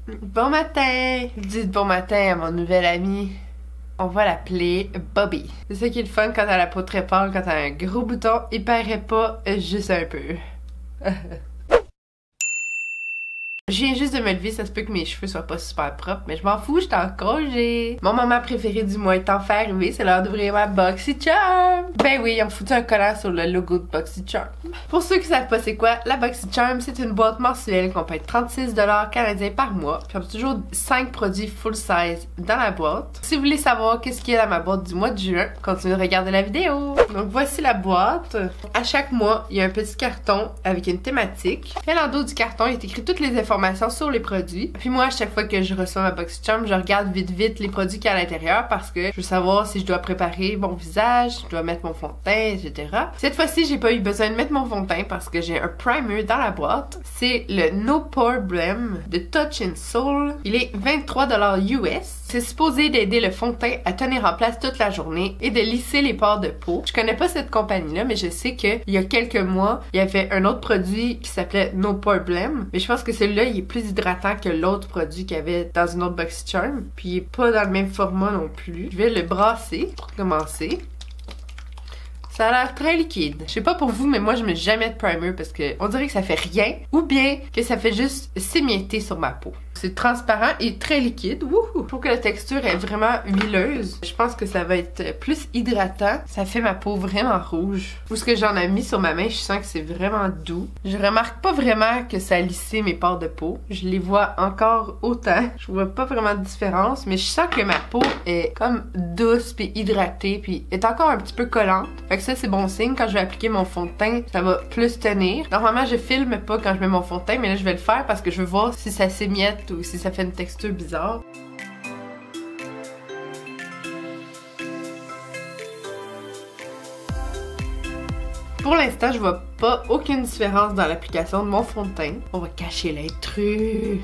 Bon matin! Dites bon matin à mon nouvel ami. On va l'appeler Bobby. C'est ça qui est le fun quand t'as la peau très pâle, quand t'as un gros bouton, il paraît pas juste un peu. Je viens juste de me lever, ça se peut que mes cheveux soient pas super propres, mais je m'en fous, j'étais en congé. Mon moment préféré du mois est enfin arrivé, c'est l'heure d'ouvrir ma BoxyCharm. Ben oui, ils ont foutu un collant sur le logo de BoxyCharm. Pour ceux qui savent pas c'est quoi, la BoxyCharm, c'est une boîte mensuelle qu'on paye 36$ canadiens par mois. Puis on a toujours 5 produits full size dans la boîte. Si vous voulez savoir qu'est-ce qu'il y a dans ma boîte du mois de juin, continuez de regarder la vidéo. Donc voici la boîte. À chaque mois, il y a un petit carton avec une thématique. Puis dans le dos du carton, il est écrit toutes les informations sur les produits. Puis moi, à chaque fois que je reçois ma BoxyCharm, je regarde vite les produits qu'il y a à l'intérieur parce que je veux savoir si je dois préparer mon visage, je dois mettre mon fond de teint, etc. Cette fois-ci, j'ai pas eu besoin de mettre mon fond de teint parce que j'ai un primer dans la boîte. C'est le No Pore Blem de Touch in Soul. Il est 23$ US. C'est supposé d'aider le fond de teint à tenir en place toute la journée et de lisser les pores de peau. Je connais pas cette compagnie-là, mais je sais qu'il y a quelques mois, il y avait un autre produit qui s'appelait No Pore Blem. Mais je pense que celui-là, il est plus hydratant que l'autre produit qu'il y avait dans une autre BoxyCharm. Puis il est pas dans le même format non plus. Je vais le brasser pour commencer. Ça a l'air très liquide. Je sais pas pour vous, mais moi je mets jamais de primer parce que on dirait que ça fait rien ou bien que ça fait juste s'émietter sur ma peau. C'est transparent et très liquide. Wouhou! Je trouve que la texture est vraiment huileuse. Je pense que ça va être plus hydratant. Ça fait ma peau vraiment rouge. Ou ce que j'en ai mis sur ma main, je sens que c'est vraiment doux. Je remarque pas vraiment que ça a lissé mes pores de peau. Je les vois encore autant. Je vois pas vraiment de différence, mais je sens que ma peau est comme douce puis hydratée puis est encore un petit peu collante. Fait que ça, c'est bon signe. Quand je vais appliquer mon fond de teint, ça va plus tenir. Normalement, je filme pas quand je mets mon fond de teint, mais là, je vais le faire parce que je veux voir si ça s'émiette ou si ça fait une texture bizarre. Pour l'instant, je vois pas aucune différence dans l'application de mon fond de teint. On va cacher l'intrus.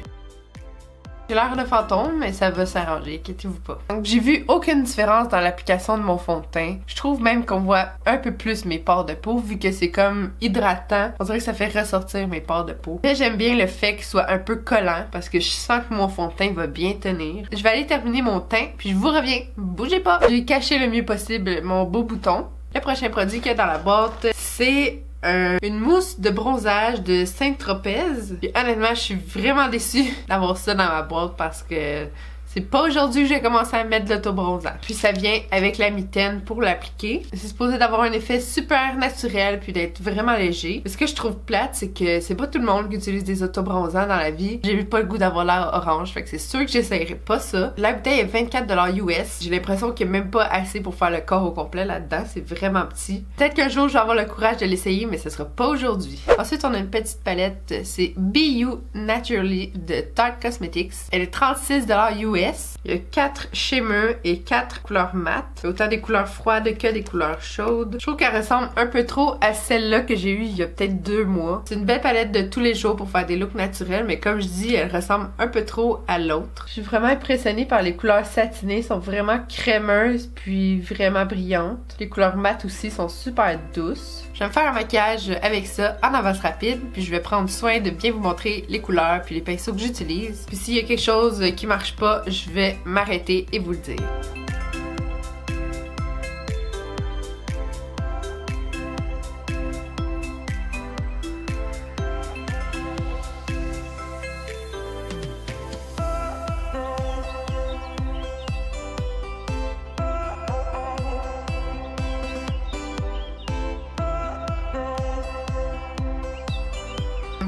J'ai l'air de fantôme, mais ça va s'arranger, inquiétez-vous pas. Donc j'ai vu aucune différence dans l'application de mon fond de teint. Je trouve même qu'on voit un peu plus mes pores de peau, vu que c'est comme hydratant. On dirait que ça fait ressortir mes pores de peau. Mais j'aime bien le fait qu'il soit un peu collant, parce que je sens que mon fond de teint va bien tenir. Je vais aller terminer mon teint, puis je vous reviens. Bougez pas! J'ai caché le mieux possible mon beau bouton. Le prochain produit qu'il y a dans la boîte, c'est une mousse de bronzage de Saint-Tropez. Puis honnêtement, je suis vraiment déçue d'avoir ça dans ma boîte parce que c'est pas aujourd'hui que j'ai commencé à mettre de l'autobronzage. Puis ça vient avec la mitaine pour l'appliquer. C'est supposé d'avoir un effet super naturel puis d'être vraiment léger. Ce que je trouve plate, c'est que c'est pas tout le monde qui utilise des autobronzants dans la vie. J'ai pas le goût d'avoir l'air orange, fait que c'est sûr que j'essayerai pas ça. La bouteille est 24$ US. J'ai l'impression qu'il y a même pas assez pour faire le corps au complet là-dedans. C'est vraiment petit. Peut-être qu'un jour je vais avoir le courage de l'essayer, mais ce sera pas aujourd'hui. Ensuite, on a une petite palette. C'est Be You Naturally de Tarte Cosmetics. Elle est 36$ US. Il y a 4 shimmer et 4 couleurs mat. C'est autant des couleurs froides que des couleurs chaudes. Je trouve qu'elle ressemble un peu trop à celle-là que j'ai eue il y a peut-être 2 mois. C'est une belle palette de tous les jours pour faire des looks naturels, mais comme je dis, elle ressemble un peu trop à l'autre. Je suis vraiment impressionnée par les couleurs satinées. Elles sont vraiment crémeuses puis vraiment brillantes. Les couleurs mat aussi sont super douces. Je vais me faire un maquillage avec ça en avance rapide, puis je vais prendre soin de bien vous montrer les couleurs puis les pinceaux que j'utilise. Puis s'il y a quelque chose qui marche pas, je vais m'arrêter et vous le dire.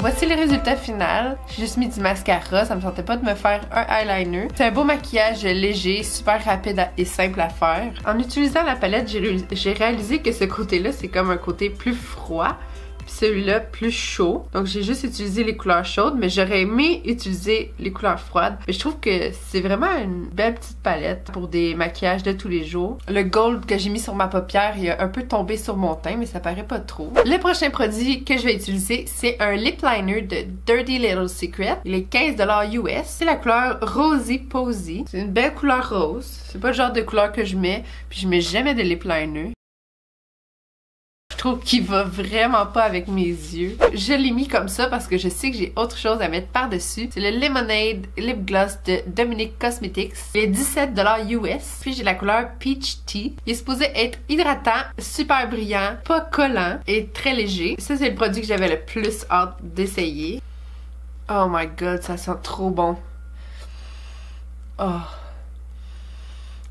Voici le résultat final. J'ai juste mis du mascara, ça me tentait pas de me faire un eyeliner. C'est un beau maquillage léger, super rapide et simple à faire. En utilisant la palette, j'ai réalisé que ce côté-là, c'est comme un côté plus froid. Puis celui-là plus chaud. Donc j'ai juste utilisé les couleurs chaudes, mais j'aurais aimé utiliser les couleurs froides. Mais je trouve que c'est vraiment une belle petite palette pour des maquillages de tous les jours. Le gold que j'ai mis sur ma paupière, il a un peu tombé sur mon teint, mais ça paraît pas trop. Le prochain produit que je vais utiliser, c'est un lip liner de Dirty Little Secret. Il est 15$ US. C'est la couleur Rosy Posy. C'est une belle couleur rose. C'est pas le genre de couleur que je mets, puis je mets jamais de lip liner. Je trouve qu'il va vraiment pas avec mes yeux. Je l'ai mis comme ça parce que je sais que j'ai autre chose à mettre par-dessus. C'est le Lemonade Lip Gloss de Dominique Cosmetics. Il est 17$ US. Puis j'ai la couleur Peach Tea. Il est supposé être hydratant, super brillant, pas collant et très léger. Ça, c'est le produit que j'avais le plus hâte d'essayer. Oh my god, ça sent trop bon. Oh.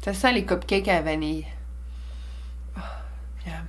Ça sent les cupcakes à la vanille. Oh, miam.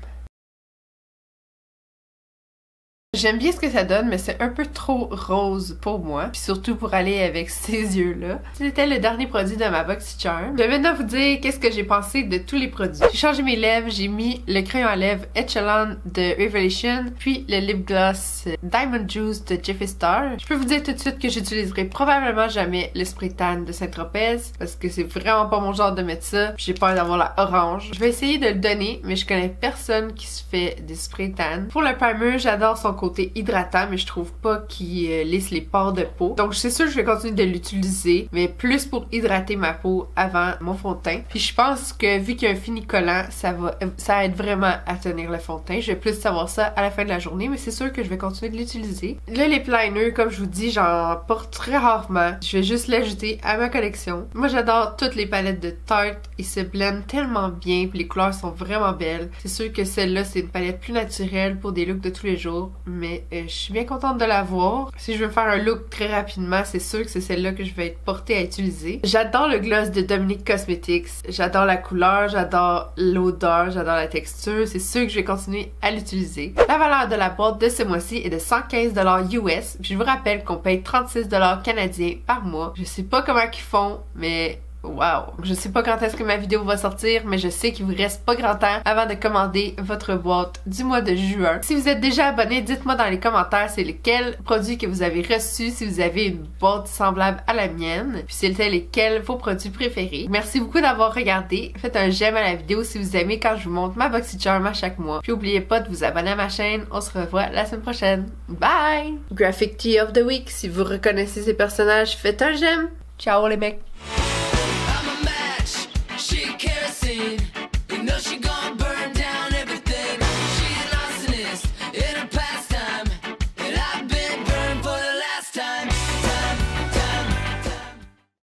J'aime bien ce que ça donne, mais c'est un peu trop rose pour moi, puis surtout pour aller avec ces yeux-là. C'était le dernier produit de ma BoxyCharm. Je vais maintenant vous dire qu'est-ce que j'ai pensé de tous les produits. J'ai changé mes lèvres, j'ai mis le crayon à lèvres Echelon de Revelation, puis le lip gloss Diamond Juice de Jeffree Star. Je peux vous dire tout de suite que j'utiliserai probablement jamais le spray tan de Saint-Tropez, parce que c'est vraiment pas mon genre de mettre ça, puis j'ai peur d'avoir la orange. Je vais essayer de le donner, mais je connais personne qui se fait des spray tan. Pour le primer, j'adore son côté hydratant, mais je trouve pas qu'il lisse les pores de peau. Donc c'est sûr que je vais continuer de l'utiliser, mais plus pour hydrater ma peau avant mon fond de teint. Puis je pense que vu qu'il y a un fini collant, ça aide vraiment à tenir le fond de teint. Je vais plus savoir ça à la fin de la journée, mais c'est sûr que je vais continuer de l'utiliser. Le lip liner, comme je vous dis, j'en porte très rarement. Je vais juste l'ajouter à ma collection. Moi j'adore toutes les palettes de Tarte. Ils se blendent tellement bien, puis les couleurs sont vraiment belles. C'est sûr que celle-là, c'est une palette plus naturelle pour des looks de tous les jours, mais je suis bien contente de l'avoir. Si je veux faire un look très rapidement, c'est sûr que c'est celle-là que je vais être portée à utiliser. J'adore le gloss de Dominique Cosmetics. J'adore la couleur, j'adore l'odeur, j'adore la texture. C'est sûr que je vais continuer à l'utiliser. La valeur de la boîte de ce mois-ci est de 115$ US. Puis je vous rappelle qu'on paye 36$ canadiens par mois. Je sais pas comment ils font, mais wow! Je sais pas quand est-ce que ma vidéo va sortir, mais je sais qu'il vous reste pas grand temps avant de commander votre boîte du mois de juin. Si vous êtes déjà abonné, dites-moi dans les commentaires c'est lequel produit que vous avez reçu, si vous avez une boîte semblable à la mienne, puis c'était lesquels vos produits préférés. Merci beaucoup d'avoir regardé. Faites un j'aime à la vidéo si vous aimez quand je vous montre ma BoxyCharm à chaque mois. Puis n'oubliez pas de vous abonner à ma chaîne. On se revoit la semaine prochaine. Bye! Graphic Tee of the Week. Si vous reconnaissez ces personnages, faites un j'aime. Ciao les mecs!